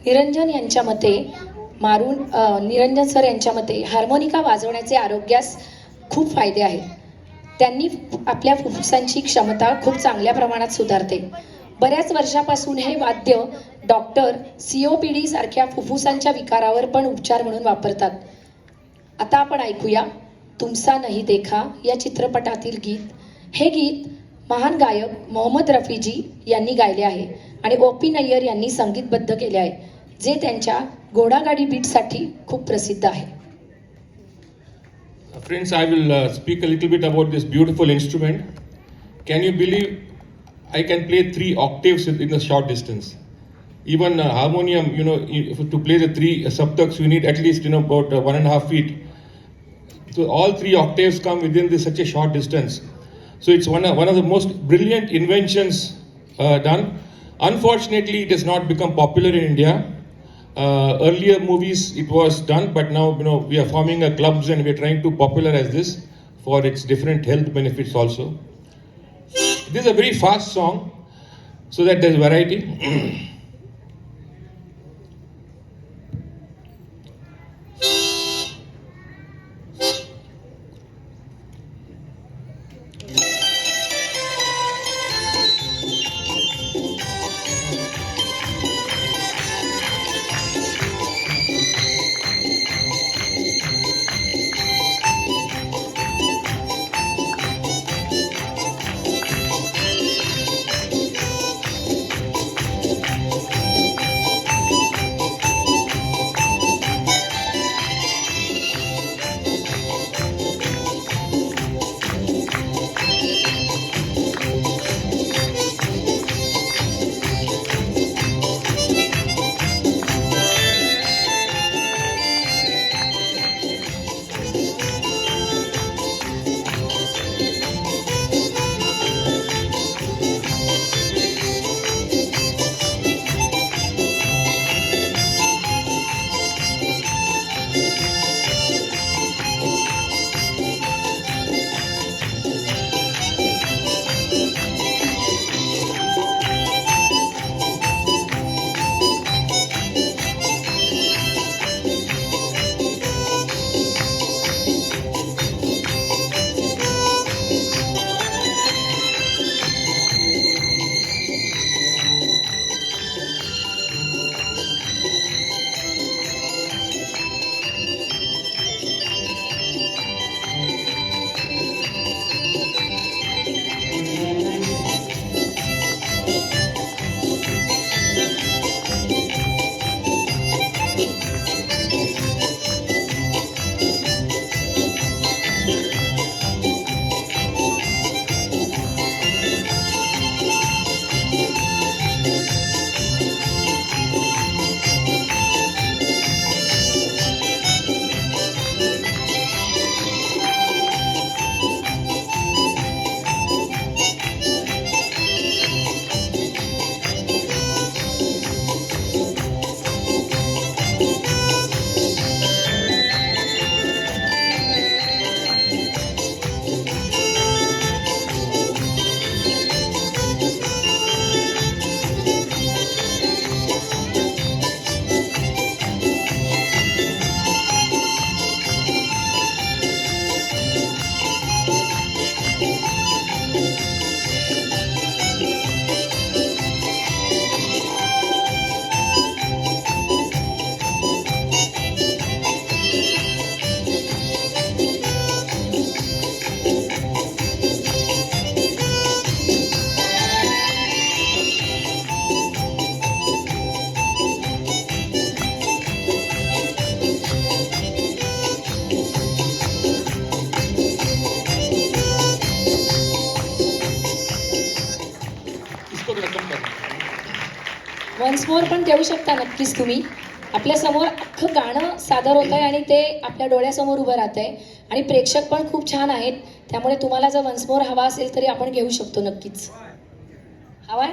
निरंजन यांच्या मते निरंजन सर यांच्या मते हार्मोनिका वाजवण्याचे आरोग्यास खूप फायदे आहेत. त्यांनी आपल्या फुफ्फुसांची क्षमता खूप चांगल्या प्रमाणात सुधारते. बऱ्याच वर्षापासून हे वाद्य डॉक्टर COPD सारख्या फुफ्फुसांच्या विकारावर पण उपचार म्हणून वापरतात. आता आपण ऐकूया तुमसा नहीं देखा या चित्रपटातील गीत. हे गीत महान गायक मोहम्मद रफीजी यांनी गायले आहे आणि OP नय्यर यांनी संगीतबद्ध केले आहे, जे त्यांच्या घोडागाडी बीटसाठी खूप प्रसिद्ध आहे. Friends, I will speak a little bit about this beautiful instrument. Can you believe I can play 3 octaves in a short distance? Even harmonium, to play the 3 saptaks, you need at least, about 1.5 feet. So all 3 octaves come within such a short distance. So it's one of the most brilliant inventions done. Unfortunately, it has not become popular in India. Earlier movies it was done, but now we are forming clubs and we are trying to popularize this for its different health benefits also. This is a very fast song, so that there's variety. Once more पण देऊ शकता नक्कीच तुम्ही. आपल्या समोर अख्खं गाणं सादर होत आहे आणि ते आपल्या डोळ्यासमोर उभं राहत आहे आणि प्रेक्षक पण खूप छान आहेत. त्यामुळे तुम्हाला जर वन्स मोर हवा असेल तरी आपण घेऊ शकतो नक्कीच. हवाय?